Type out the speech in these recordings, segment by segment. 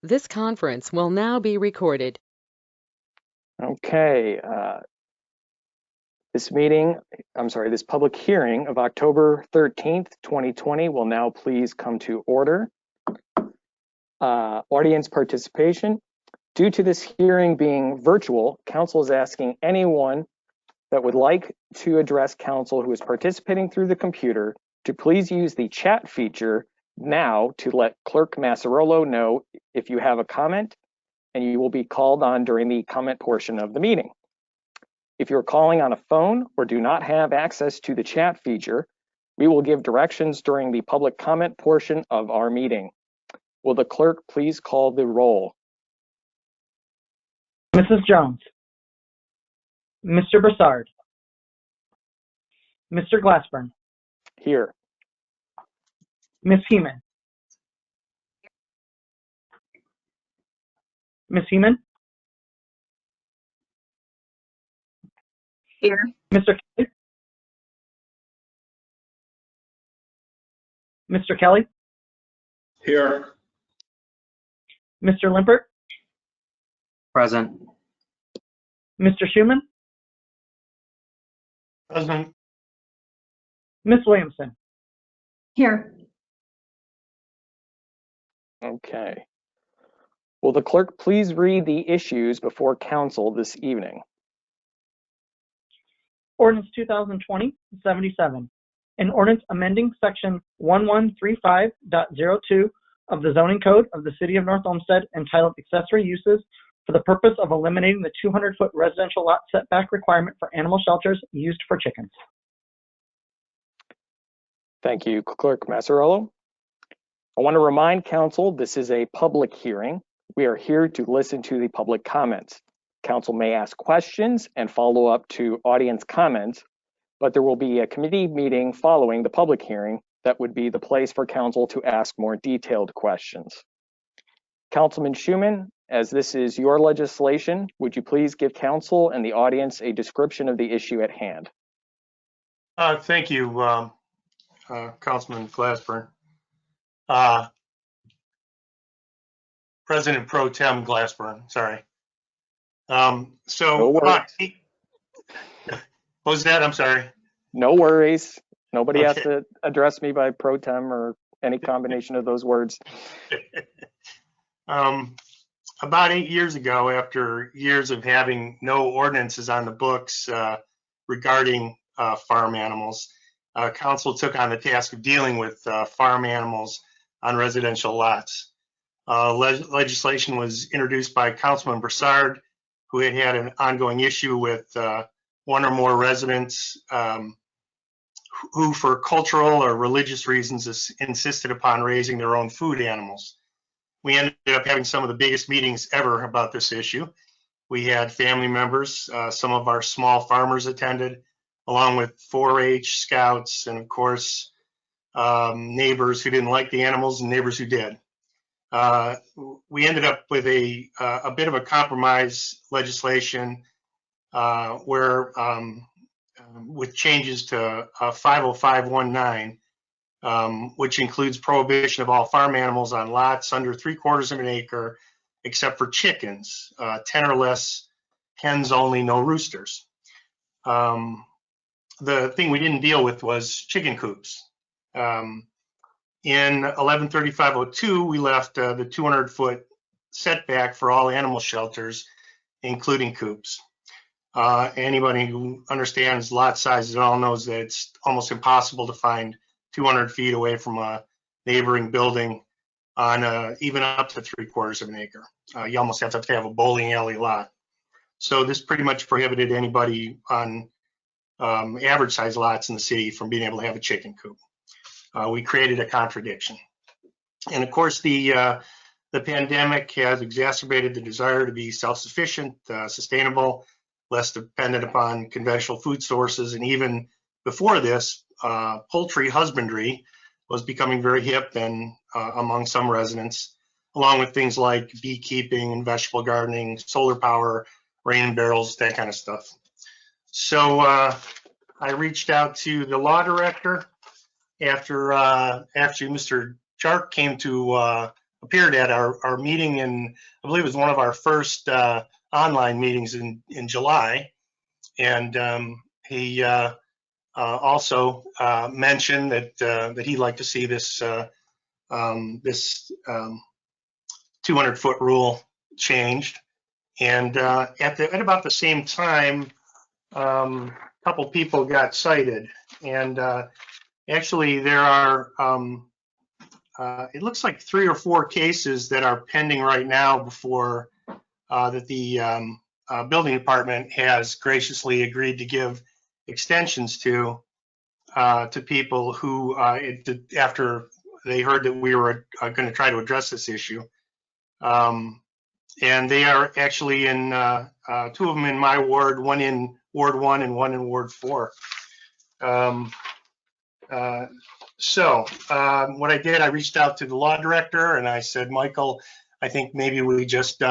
This conference will now be recorded. Okay, this public hearing of October 13th, 2020 will now please come to order. Audience participation. Due to this hearing being virtual, council is asking anyone that would like to address council who is participating through the computer to please use the chat feature now to let Clerk Massarolo know if you have a comment, and you will be called on during the comment portion of the meeting. If you're calling on a phone or do not have access to the chat feature, we will give directions during the public comment portion of our meeting. Will the clerk please call the roll? Mrs. Jones, Mr. Broussard, Mr. Glassburn, Here. Ms. Heeman, Ms. Heeman, Here. Mr. Kelly, Mr. Kelly, Here. Mr. Limpert, Present. Mr. Schuman, Present. Ms. Williamson. Here. Okay. Will the clerk please read the issues before council this evening? Ordinance 2020-77, an ordinance amending section 1135.02 of the zoning code of the city of North Olmsted entitled accessory uses for the purpose of eliminating the 200-foot residential lot setback requirement for animal shelters used for chickens. Thank you, Clerk Massarolo. I want to remind council this is a public hearing. We are here to listen to the public comments. Council may ask questions and follow up to audience comments, but there will be a committee meeting following the public hearing that would be the place for council to ask more detailed questions. Councilman Schuman, as this is your legislation, would you please give council and the audience a description of the issue at hand? Thank you, Councilman Glassburn. President Pro Tem Glassburn, sorry. No worries. What was that? I'm sorry. No worries. Nobody has Okay. to address me by pro tem or any combination of those words. About 8 years ago, after years of having no ordinances on the books regarding farm animals, council took on the task of dealing with farm animals on residential lots. Legislation was introduced by Councilman Broussard, who had an ongoing issue with one or more residents who, for cultural or religious reasons, insisted upon raising their own food animals. We ended up having some of the biggest meetings ever about this issue. We had family members, some of our small farmers attended, along with 4-H scouts, and of course, neighbors who didn't like the animals and neighbors who did. We ended up with a bit of a compromise legislation where, with changes to 50519, which includes prohibition of all farm animals on lots under 3/4 of an acre, except for chickens, 10 or less hens only, no roosters. The thing we didn't deal with was chicken coops. In 113502, we left the 200-foot setback for all animal shelters, including coops. Anybody who understands lot sizes all knows that it's almost impossible to find 200 feet away from a neighboring building on even up to 3/4 of an acre. You almost have to have a bowling alley lot. So this pretty much prohibited anybody on average size lots in the city from being able to have a chicken coop. We created a contradiction. And of course, the pandemic has exacerbated the desire to be self-sufficient, sustainable, less dependent upon conventional food sources. And even before this, poultry husbandry was becoming very hip and among some residents, along with things like beekeeping and vegetable gardening, solar power, rain barrels, that kind of stuff. So I reached out to the law director after Mr. Jark came to appeared at our meeting in, I believe it was one of our first online meetings in July. And he also mentioned that he'd like to see this 200-foot rule changed. And at about the same time, a couple people got cited. And actually, there are it looks like 3 or 4 cases that are pending right now before that the building department has graciously agreed to give extensions to people who, after they heard that we were going to try to address this issue. And they are actually in 2 of them in my ward, one in Ward 1 and one in Ward 4. So what I did, I reached out to the law director and I said, Michael, I think maybe we just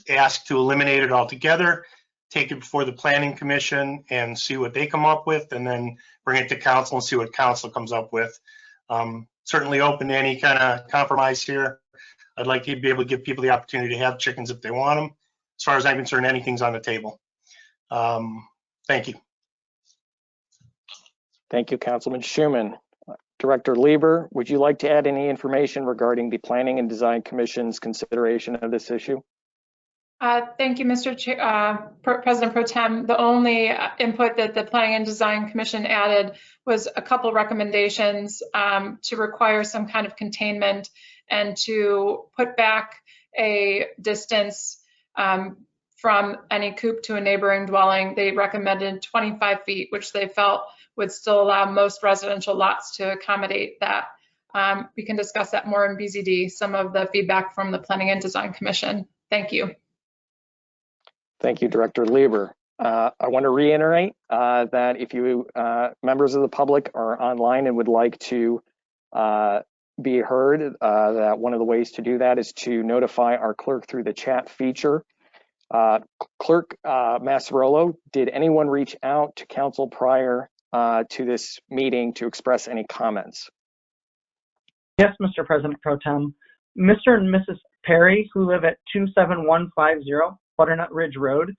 ask to eliminate it altogether, take it before the planning commission and see what they come up with, and then bring it to council and see what council comes up with. Certainly open to any kind of compromise here. I'd like to be able to give people the opportunity to have chickens if they want them. As far as I'm concerned, anything's on the table. Thank you. Thank you, Councilman Schuman. Director Lieber, would you like to add any information regarding the Planning and Design Commission's consideration of this issue? Thank you, Mr. President Pro Tem. The only input that the Planning and Design Commission added was a couple recommendations to require some kind of containment and to put back a distance from any coop to a neighboring dwelling. They recommended 25 feet, which they felt would still allow most residential lots to accommodate that. We can discuss that more in BZD, some of the feedback from the Planning and Design Commission. Thank you. Thank you, Director Lieber. I want to reiterate that if you members of the public are online and would like to be heard, that one of the ways to do that is to notify our clerk through the chat feature. Clerk Massarolo, did anyone reach out to council prior to this meeting to express any comments? Yes, Mr. President Pro Tem. Mr. and Mrs. Perry, who live at 27150 Butternut Ridge Road,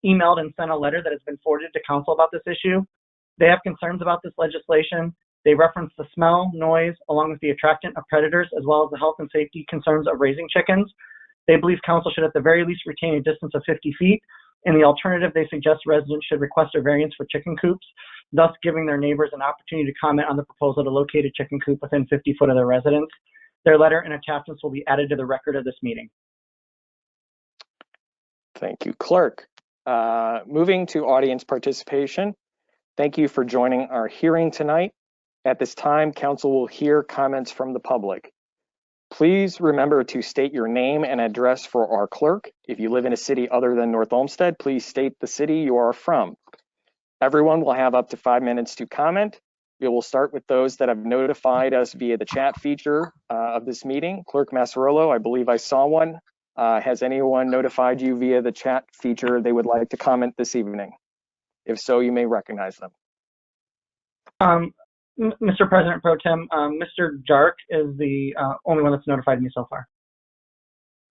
emailed and sent a letter that has been forwarded to council about this issue. They have concerns about this legislation. They reference the smell, noise, along with the attractant of predators, as well as the health and safety concerns of raising chickens. They believe council should at the very least retain a distance of 50 feet. In the alternative, they suggest residents should request a variance for chicken coops, thus giving their neighbors an opportunity to comment on the proposal to locate a chicken coop within 50 foot of their residence. Their letter and attachments will be added to the record of this meeting. Thank you, Clerk. Moving to audience participation. Thank you for joining our hearing tonight. At this time, council will hear comments from the public. Please remember to state your name and address for our clerk. If you live in a city other than North Olmsted, please state the city you are from. Everyone will have up to 5 minutes to comment. We will start with those that have notified us via the chat feature of this meeting. Clerk Massarolo, I believe I saw one. Has anyone notified you via the chat feature they would like to comment this evening? If so, you may recognize them. Mr. President Pro Tem, Mr. Jark is the only one that's notified me so far.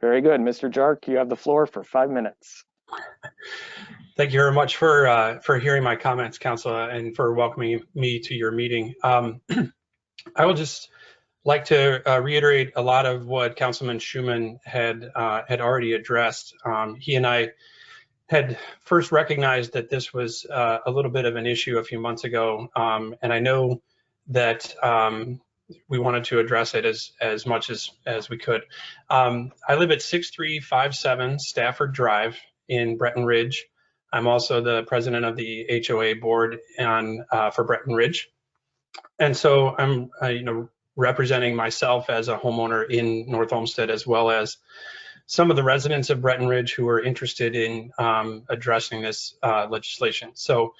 Very good. Mr. Jark, you have the floor for 5 minutes. Thank you very much for hearing my comments, Council, and for welcoming me to your meeting. I will just like to reiterate a lot of what Councilman Schuman had already addressed. He and I had first recognized that this was a little bit of an issue a few months ago, and I know that we wanted to address it as much as we could. I live at 6357 Stafford Drive in Bretton Ridge. I'm also the president of the HOA board for Bretton Ridge, and so I'm representing myself as a homeowner in North Olmsted, as well as some of the residents of Bretton Ridge who are interested in addressing this legislation. So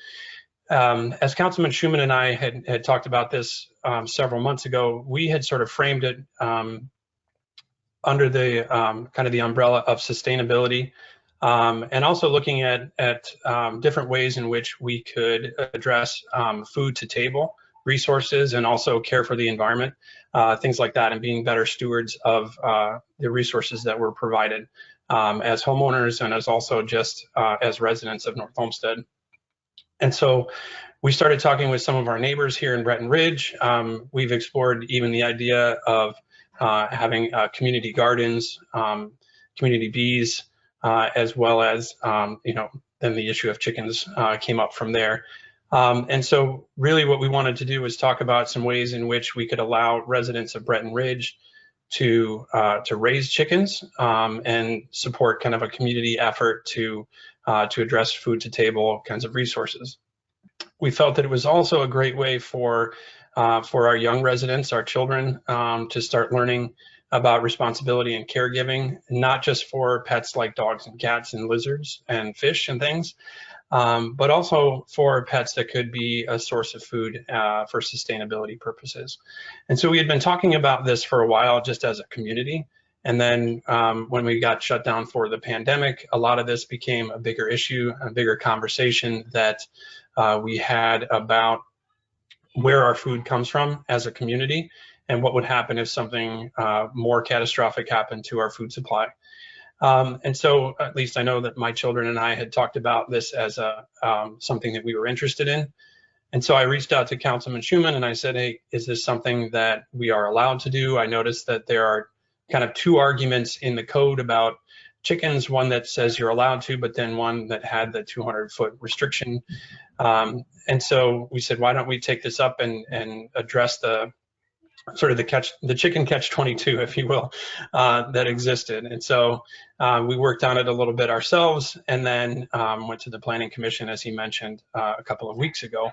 as Councilman Schuman and I had talked about this several months ago, we had sort of framed it under the kind of the umbrella of sustainability, and also looking at different ways in which we could address food to table resources and also care for the environment, things like that, and being better stewards of the resources that were provided as homeowners and as also just as residents of North Olmsted. And so we started talking with some of our neighbors here in Brecton Ridge. We've explored even the idea of having community gardens, community bees, as well as, then the issue of chickens came up from there. And so really what we wanted to do was talk about some ways in which we could allow residents of Brecton Ridge to raise chickens and support kind of a community effort to address food to table kinds of resources. We felt that it was also a great way for our young residents, our children, to start learning about responsibility and caregiving, not just for pets like dogs and cats and lizards and fish and things, but also for pets that could be a source of food for sustainability purposes. And so we had been talking about this for a while just as a community. And then when we got shut down for the pandemic, a lot of this became a bigger issue, a bigger conversation that we had about where our food comes from as a community and what would happen if something more catastrophic happened to our food supply. And so at least I know that my children and I had talked about this as something that we were interested in. And so I reached out to Councilman Schuman and I said, hey, is this something that we are allowed to do? I noticed that there are kind of two arguments in the code about chickens, one that says you're allowed to, but then one that had the 200-foot restriction. And so we said, why don't we take this up and address the sort of the chicken catch 22, if you will, that existed. And so we worked on it a little bit ourselves and then went to the Planning Commission, as he mentioned a couple of weeks ago.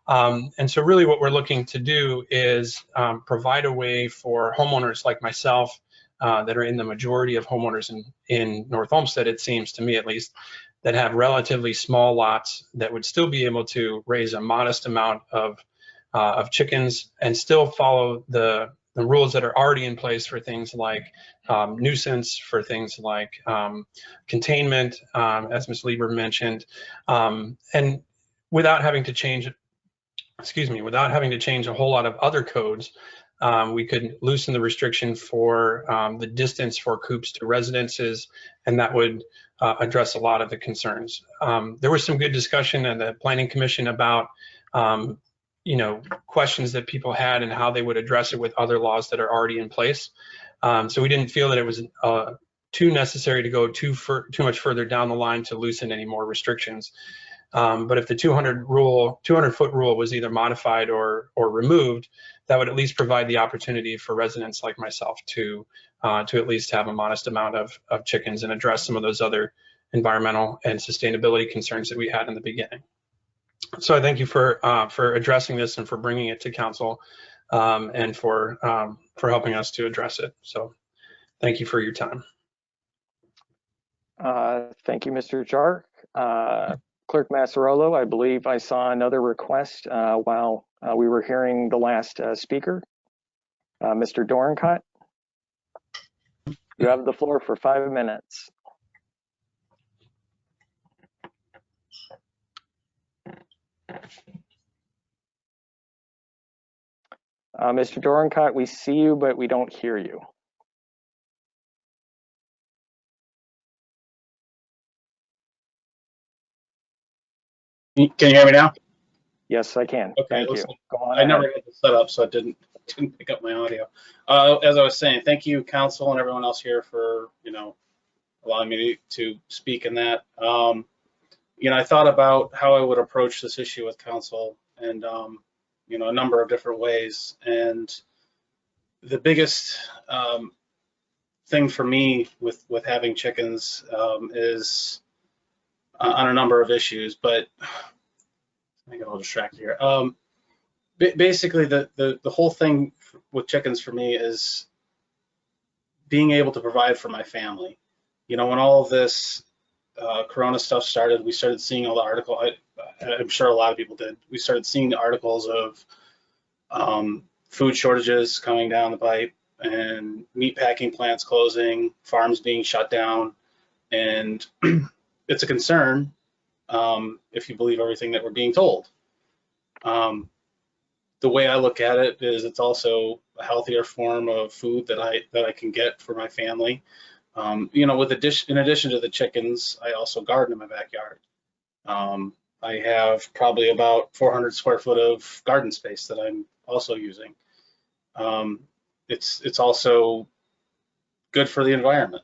And so really what we're looking to do is provide a way for homeowners like myself that are in the majority of homeowners in North Olmsted, it seems to me at least, that have relatively small lots that would still be able to raise a modest amount of chickens and still follow the rules that are already in place for things like nuisance, for things like containment, as Ms. Lieber mentioned, and without having to change, without having to change a whole lot of other codes. We could loosen the restriction for the distance for coops to residences, and that would address a lot of the concerns. There was some good discussion at the Planning Commission about questions that people had and how they would address it with other laws that are already in place. So we didn't feel that it was too necessary to go too much further down the line to loosen any more restrictions. But if the 200-foot rule was either modified or removed, that would at least provide the opportunity for residents like myself to at least have a modest amount of chickens and address some of those other environmental and sustainability concerns that we had in the beginning. So I thank you for addressing this and for bringing it to council and for helping us to address it. So thank you for your time. Thank you, Mr. Jark. Clerk Massarolo, I believe I saw another request while we were hearing the last speaker. Mr. Dorencott, you have the floor for 5 minutes. Mr. Dorencott, we see you, but we don't hear you. Can you hear me now? Yes, I can. Okay. Thank Listen, you. Go on I ahead. never had this set up, so it didn't pick up my audio. As I was saying, thank you, council, and everyone else here for allowing me to speak in that. I thought about how I would approach this issue with council, and a number of different ways. And the biggest thing for me with having chickens is on a number of issues, but I get a little distracted here. Basically, the whole thing with chickens for me is being able to provide for my family. When all of this Corona stuff started, we started seeing all the articles. I'm sure a lot of people did. We started seeing the articles of food shortages coming down the pipe and meat packing plants closing, farms being shut down, and it's a concern if you believe everything that we're being told. the way I look at it is it's also a healthier form of food that I can get for my family. You know, in addition to the chickens, I also garden in my backyard. I have probably about 400 square foot of garden space that I'm also using. It's also good for the environment.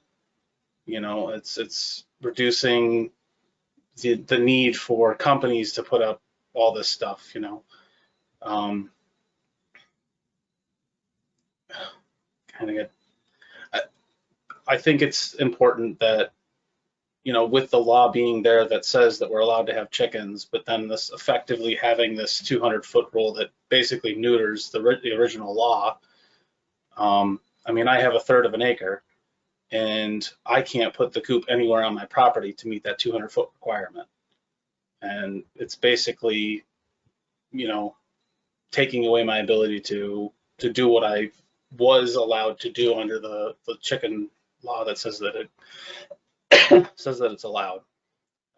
You know, it's reducing the need for companies to put up all this stuff, you know. I think it's important that, you know, with the law being there that says that we're allowed to have chickens, but then this effectively having this 200-foot rule that basically neuters the original law. I mean, I have 1/3 of an acre, and I can't put the coop anywhere on my property to meet that 200-foot requirement. And it's basically, you know, taking away my ability to do what I was allowed to do under the chicken law that says that it says that it's allowed.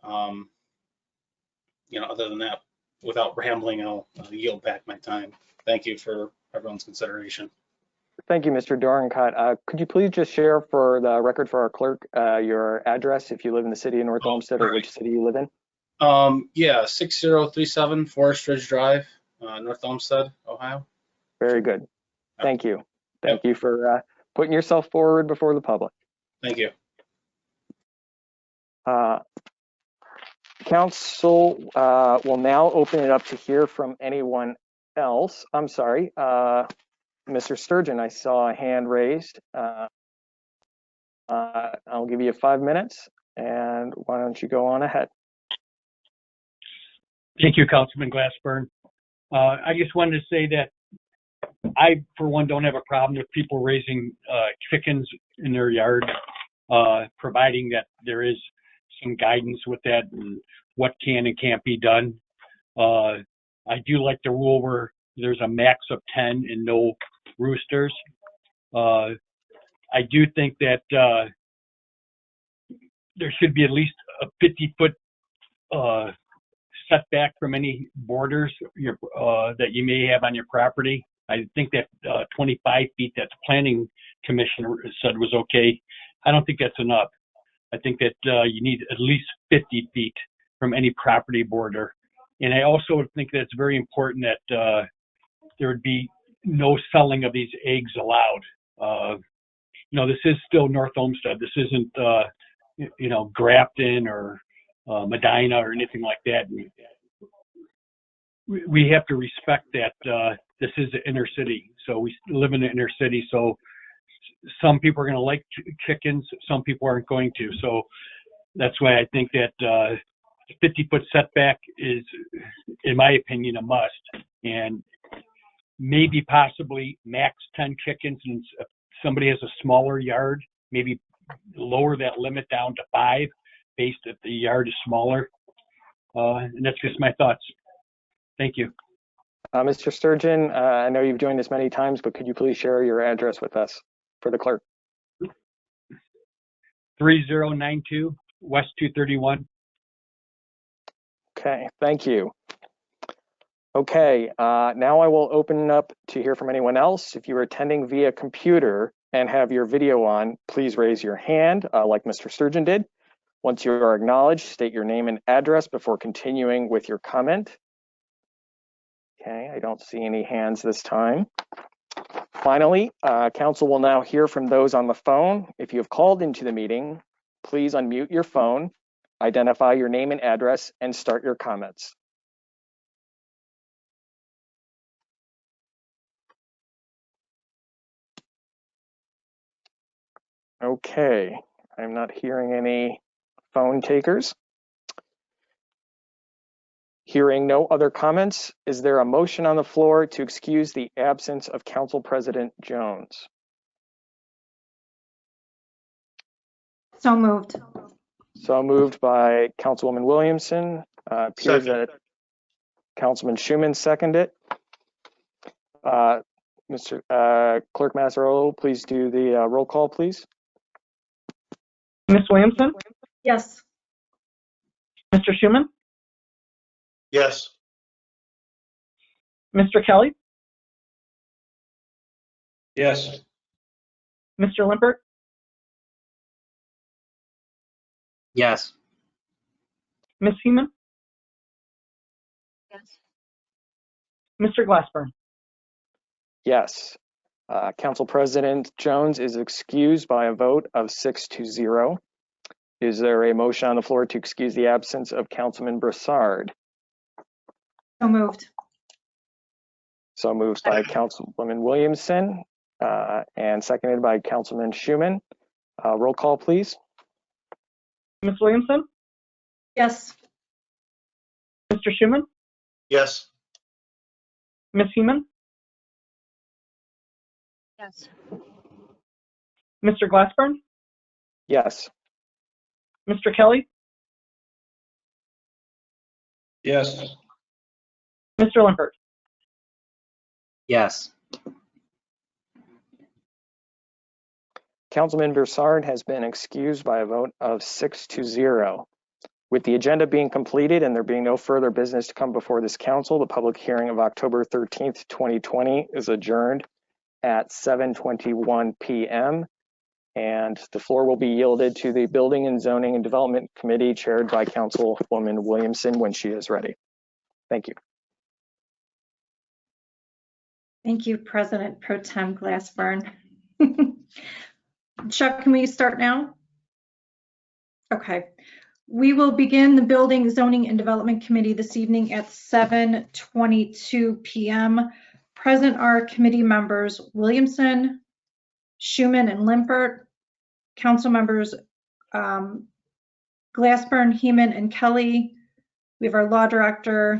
You know, other than that, without rambling, I'll yield back my time. Thank you for everyone's consideration. Thank you, Mr. Dorencott. Could you please just share for the record for our clerk your address if you live in the city of North Olmsted, or which city you live in? Yeah, 6037 Forest Ridge Drive, North Olmsted, Ohio. Very good. Thank you. Thank you for putting yourself forward before the public. Thank you. Council will now open it up to hear from anyone else. I'm sorry, Mr. Sturgeon, I saw a hand raised. I'll give you 5 minutes, and why don't you go on ahead? Thank you, Councilman Glassburn. I just wanted to say that I, for one, don't have a problem with people raising chickens in their yard, providing that there is some guidance with that and what can and can't be done. I do like the rule where there's a max of 10 and no roosters. I do think that there should be at least a 50-foot setback from any borders that you may have on your property. I think that 25 feet that the planning commission said was okay. I don't think that's enough. I think that you need at least 50 feet from any property border. And I also think that it's very important that there would be no selling of these eggs allowed. You know, this is still North Olmsted. This isn't, you know, Grafton or Medina or anything like that. We have to respect that this is the inner city. So we live in the inner city. So some people are going to like chickens. Some people aren't going to. So that's why I think that 50-foot setback is, in my opinion, a must. And maybe possibly max 10 chickens. And if somebody has a smaller yard, maybe lower that limit down to 5 based if the yard is smaller. And that's just my thoughts. Thank you. Mr. Sturgeon, I know you've joined us many times, but could you please share your address with us for the clerk? 3092 West 231. Okay, thank you. Okay, now I will open up to hear from anyone else. If you are attending via computer and have your video on, please raise your hand like Mr. Sturgeon did. Once you are acknowledged, state your name and address before continuing with your comment. Okay, I don't see any hands this time. Finally, council will now hear from those on the phone. If you have called into the meeting, please unmute your phone, identify your name and address, and start your comments. Okay, I'm not hearing any phone takers. Hearing no other comments, is there a motion on the floor to excuse the absence of Council President Jones? So moved. So moved by Councilwoman Williamson. Appears that Councilman Schuman seconded it. Mr. Clerk Mazzarolo, please do the roll call, please. Ms. Williamson? Yes. Mr. Schuman? Yes. Mr. Kelly? Yes. Mr. Limpert, Yes. Ms. Heeman, Yes. Mr. Glassburn. Yes. Council President Jones is excused by a vote of 6-0. Is there a motion on the floor to excuse the absence of Councilman Broussard? So moved. So moved by Councilwoman Williamson and seconded by Councilman Schuman. Roll call, please. Ms. Williamson, Yes. Mr. Schuman, Yes. Ms. Heeman, Yes. Mr. Glassburn, Yes. Mr. Kelly, Yes. Mr. Limpert. Yes. Councilman Broussard has been excused by a vote of 6-0. With the agenda being completed and there being no further business to come before this council, the public hearing of October 13th, 2020 is adjourned at 7:21 p.m. And the floor will be yielded to the Building and Zoning and Development Committee chaired by Councilwoman Williamson when she is ready. Thank you. Thank you, President Pro Tem Glassburn. Chuck, can we start now? Okay. We will begin the Building, Zoning, and Development Committee this evening at 7:22 p.m. Present are committee members Williamson, Schuman, and Limpert. Council members Glassburn, Heeman, and Kelly. We have our law director,